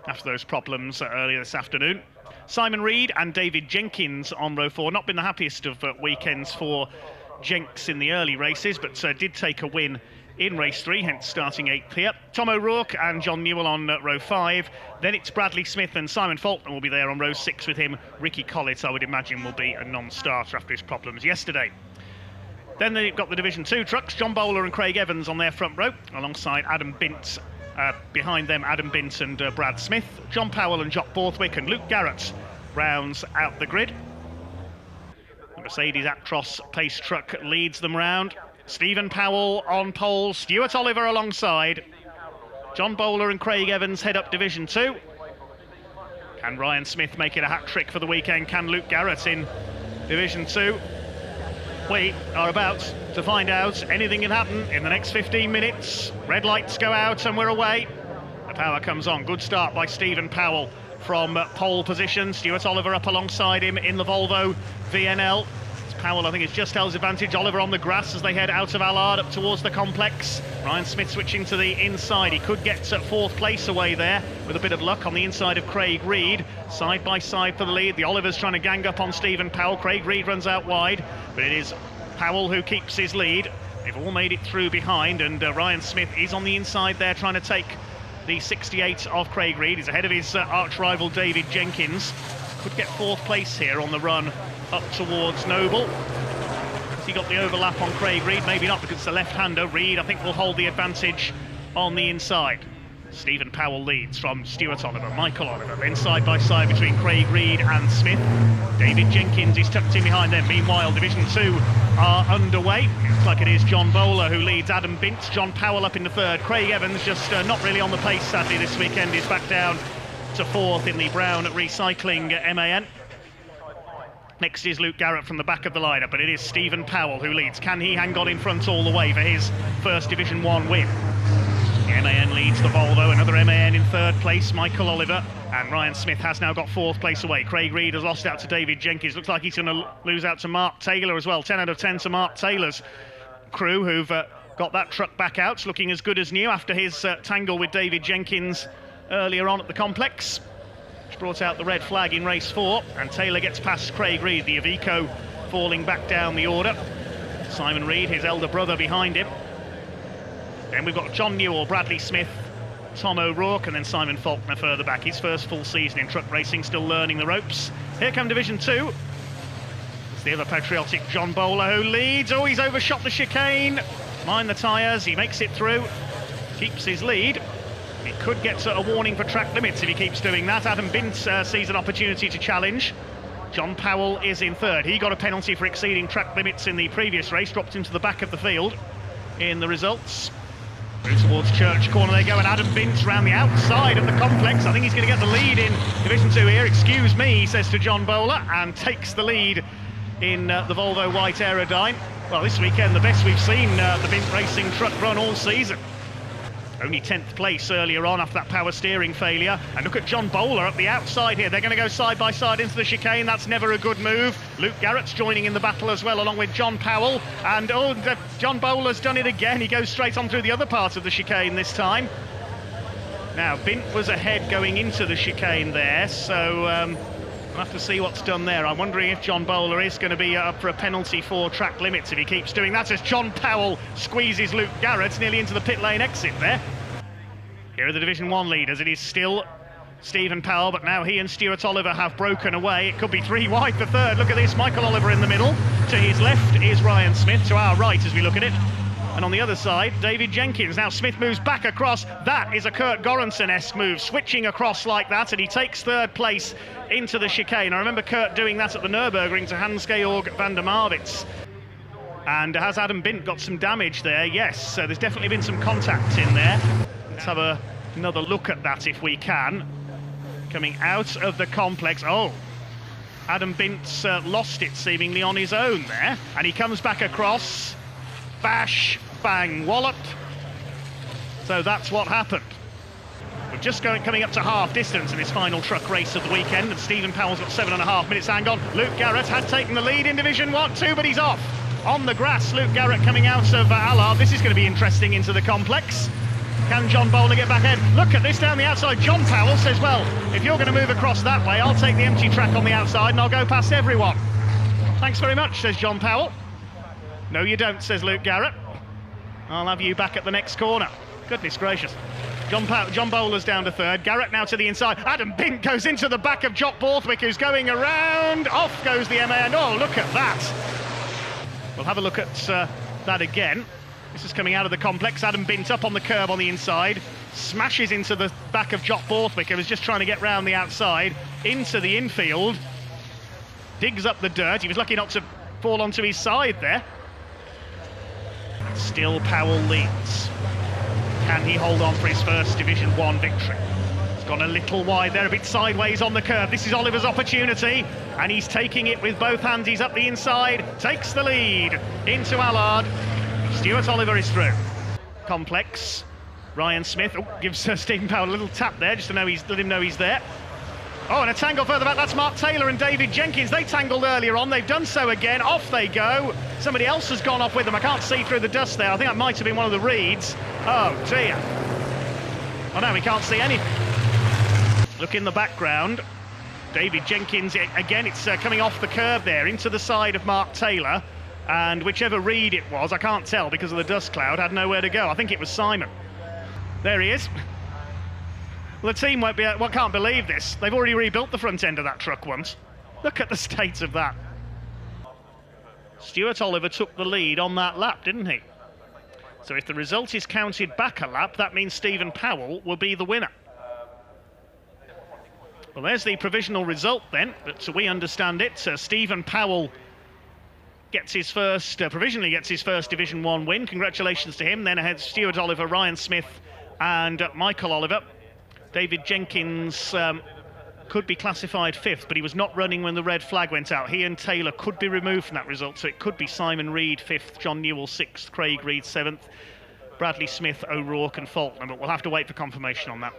after those problems earlier this afternoon. Simon Reed and David Jenkins on row 4. Not been the happiest of weekends for Jenks in the early races, but did take a win in race 3, hence starting 8th here. Tom O'Rourke and John Newell on row 5. Then it's Bradley Smith and Simon Faulkner will be there on row 6 with him. Ricky Collett, I would imagine, will be a non-starter after his problems yesterday. Then they've got the Division 2 trucks, John Bowler and Craig Evans on their front row, alongside Adam Bintz. Behind them, Adam Bintz and Brad Smith. John Powell and Jock Borthwick and Luke Garrett rounds out the grid. The Mercedes Actros pace truck leads them round. Stephen Powell on pole, Stuart Oliver alongside. John Bowler and Craig Evans head up Division 2. Can Ryan Smith make it a hat-trick for the weekend? Can Luke Garrett in Division 2? We are about to find out. Anything can happen in the next 15 minutes. Red lights go out and we're away. The power comes on. Good start by Stephen Powell from pole position. Stuart Oliver up alongside him in the Volvo VNL. It's Powell, I think, has just held his advantage. Oliver on the grass as they head out of Allard up towards the complex. Ryan Smith switching to the inside. He could get to 4th place away there with a bit of luck on the inside of Craig Reed. Side by side for the lead. The Olivers trying to gang up on Stephen Powell. Craig Reed runs out wide, but it is Powell who keeps his lead. They've all made it through behind, and Ryan Smith is on the inside there trying to take the 68 of Craig Reed. He's ahead of his arch rival David Jenkins. Could get 4th place here on the run up towards Noble. Has he got the overlap on Craig Reed? Maybe not, because it's a left-hander. Reed, I think, will hold the advantage on the inside. Stephen Powell leads from Stuart Oliver, Michael Oliver, then side by side between Craig Reed and Smith. David Jenkins is tucked in behind them. Meanwhile, Division 2 are underway. It looks like it is John Bowler who leads Adam Bint. John Powell up in the 3rd. Craig Evans just not really on the pace, sadly, this weekend. Is back down to 4th in the Brown Recycling MAN. Next is Luke Garrett from the back of the lineup, but it is Stephen Powell who leads. Can he hang on in front all the way for his first Division 1 win? The MAN leads the Volvo, another MAN in 3rd place, Michael Oliver, and Ryan Smith has now got 4th place away. Craig Reed has lost out to David Jenkins. Looks like he's going to lose out to Mark Taylor as well. 10 out of 10 to Mark Taylor's crew, who've got that truck back out, looking as good as new after his tangle with David Jenkins earlier on at the complex, which brought out the red flag in race 4, and Taylor gets past Craig Reed, the Iveco falling back down the order. Simon Reed, his elder brother, behind him. Then we've got John Newell, Bradley Smith, Tom O'Rourke, and then Simon Faulkner further back. His first full season in truck racing, still learning the ropes. Here come Division 2. It's the ever patriotic John Bowler who leads. Oh, he's overshot the chicane. Mind the tyres, he makes it through, keeps his lead. He could get a warning for track limits if he keeps doing that. Adam Bint sees an opportunity to challenge. John Powell is in 3rd. He got a penalty for exceeding track limits in the previous race, dropped into the back of the field in the results. Move towards Church Corner they go, and Adam Bint round the outside of the complex. I think he's going to get the lead in Division 2 here. Excuse me, he says to John Bowler, and takes the lead in the Volvo White Aerodyne. Well, this weekend, the best we've seen the Bint Racing truck run all season. Only 10th place earlier on after that power steering failure. And look at John Bowler up the outside here. They're going to go side by side into the chicane. That's never a good move. Luke Garrett's joining in the battle as well, along with John Powell. And John Bowler's done it again. He goes straight on through the other part of the chicane this time. Now, Bint was ahead going into the chicane there, so we'll have to see what's done there. I'm wondering if John Bowler is going to be up for a penalty for track limits if he keeps doing that, as John Powell squeezes Luke Garrett nearly into the pit lane exit there. Here are the Division 1 leaders. It is still Stephen Powell, but now he and Stuart Oliver have broken away. It could be 3 wide for 3rd. Look at this, Michael Oliver in the middle. To his left is Ryan Smith, to our right as we look at it. And on the other side, David Jenkins. Now Smith moves back across. That is a Kurt Goranson-esque move, switching across like that, and he takes 3rd place into the chicane. I remember Kurt doing that at the Nürburgring to Hans-Georg van der Marwitz. And has Adam Bint got some damage there? Yes, so there's definitely been some contact in there. Let's have another look at that if we can. Coming out of the complex. Oh, Adam Bint's lost it seemingly on his own there. And he comes back across. Bash, bang, wallop. So that's what happened. We're just coming up to half distance in this final truck race of the weekend, and Stephen Powell's got 7.5 minutes hang on. Luke Garrett had taken the lead in Division 1, 2, but he's off. On the grass, Luke Garrett coming out of Allard. This is going to be interesting into the complex. Can John Bowler get back in? Look at this down the outside. John Powell says, well, if you're going to move across that way, I'll take the empty track on the outside and I'll go past everyone. Thanks very much, says John Powell. No, you don't, says Luke Garrett. I'll have you back at the next corner. Goodness gracious. John Bowler's down to 3rd. Garrett now to the inside. Adam Bint goes into the back of Jock Borthwick, who's going around. Off goes the MAN. Oh, look at that. We'll have a look at that again. This is coming out of the complex. Adam Bint up on the curb on the inside. Smashes into the back of Jock Borthwick, who was just trying to get round the outside. Into the infield. Digs up the dirt. He was lucky not to fall onto his side there. Still Powell leads. Can he hold on for his first Division 1 victory? He's gone a little wide there, a bit sideways on the curve. This is Oliver's opportunity, and he's taking it with both hands. He's up the inside, takes the lead into Allard. Stuart Oliver is through. Complex. Ryan Smith gives Stephen Powell a little tap there just to let him know he's there. Oh, and a tangle further back. That's Mark Taylor and David Jenkins. They tangled earlier on. They've done so again. Off they go. Somebody else has gone off with them. I can't see through the dust there. I think that might have been one of the Reeds. Oh, dear. Oh, no, we can't see anything. Look in the background. David Jenkins, again, it's coming off the curb there into the side of Mark Taylor. And whichever Reed it was, I can't tell because of the dust cloud, had nowhere to go. I think it was Simon. There he is. Well, the team won't be. Well, can't believe this. They've already rebuilt the front end of that truck once. Look at the state of that. Stuart Oliver took the lead on that lap, didn't he? So if the result is counted back a lap, that means Stephen Powell will be the winner. Well, there's the provisional result then, but we understand it. Stephen Powell gets his first, provisionally gets his first Division 1 win. Congratulations to him. Then ahead Stuart Oliver, Ryan Smith and Michael Oliver. David Jenkins could be classified 5th, but he was not running when the red flag went out. He and Taylor could be removed from that result, so it could be Simon Reed 5th, John Newell 6th, Craig Reed 7th, Bradley Smith, O'Rourke and Faulkner, but we'll have to wait for confirmation on that.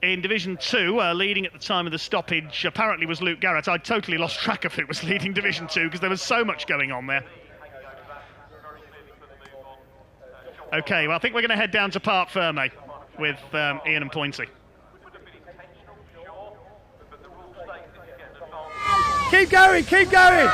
In Division 2, leading at the time of the stoppage, apparently was Luke Garrett. I totally lost track of who was leading Division 2 because there was so much going on there. OK, well, I think we're going to head down to Parc Ferme with Ian and Pointy. Keep going, keep going!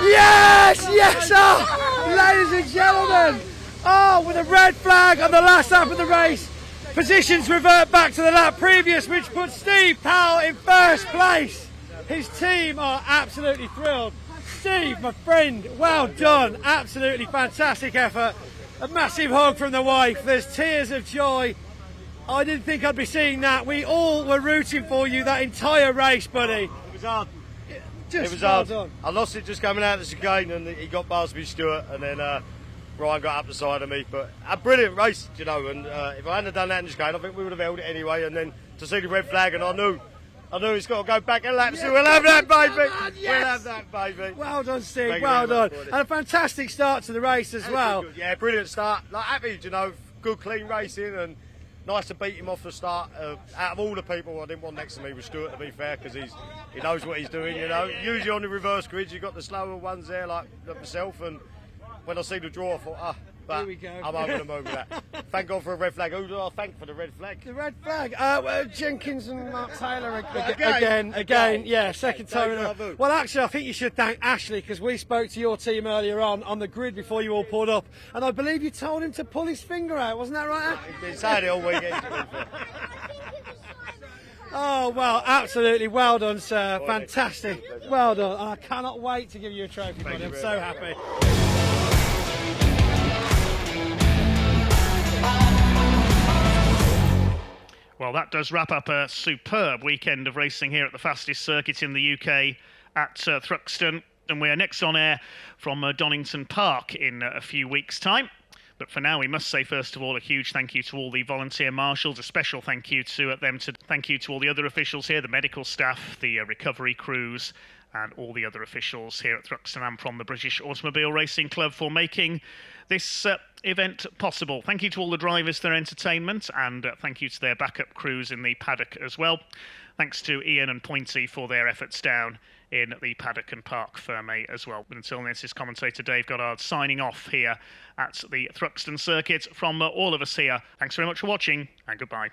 Yes, yes, oh, ladies and gentlemen! Oh, with a red flag on the last lap of the race. Positions revert back to the lap previous, which puts Steve Powell in first place. His team are absolutely thrilled. Steve, my friend, well done. Absolutely fantastic effort. A massive hug from the wife. There's tears of joy. I didn't think I'd be seeing that. We all were rooting for you that entire race, buddy. It was hard. Just It was well hard. done. I lost it just coming out of the chicane, and he got past me, Stuart, and then Ryan got up the side of me. But a brilliant race, you know. And if I hadn't done that in the chicane, I think we would have held it aneway. And then to see the red flag, and I knew it's got to go back a lap. So we'll have that, baby. Yes. We'll have that, baby. Well done, Steve. Thank you Well very done. much, And a fantastic start to the race as well. Yeah, brilliant start. Like happy, you know, good clean racing, and nice to beat him off the start. Out of all the people I didn't want next to me was Stuart, to be fair, because he knows what he's doing, you know. Usually on the reverse grids, you've got the slower ones there, like myself, and when I see the draw, I thought, but Here we go. I'm over the moon with that. Thank God for a red flag. Who do I thank for the red flag? The red flag. Jenkins and Mark Taylor again. Yeah, second time in a row. Well, actually, I think you should thank Ashley, because we spoke to your team earlier on the grid before you all pulled up, and I believe you told him to pull his finger out. Wasn't that right, Ash? He's been saying it all weekend. Oh, well, absolutely. Well done, sir. Fantastic. Well done. And I cannot wait to give you a trophy, buddy. I'm so happy. Well, that does wrap up a superb weekend of racing here at the fastest circuit in the UK at Thruxton. And we are next on air from Donington Park in a few weeks' time. But for now, we must say, first of all, a huge thank you to all the volunteer marshals, a special thank you to them, thank you to all the other officials here, the medical staff, the recovery crews, and all the other officials here at Thruxton and from the British Automobile Racing Club for making this event possible. Thank you to all the drivers for their entertainment, and thank you to their backup crews in the paddock as well. Thanks to Ian and Pointy for their efforts down in the paddock and Parc Ferme as well. But until then, this is commentator Dave Goddard signing off here at the Thruxton circuit from all of us here. Thanks very much for watching, and goodbye.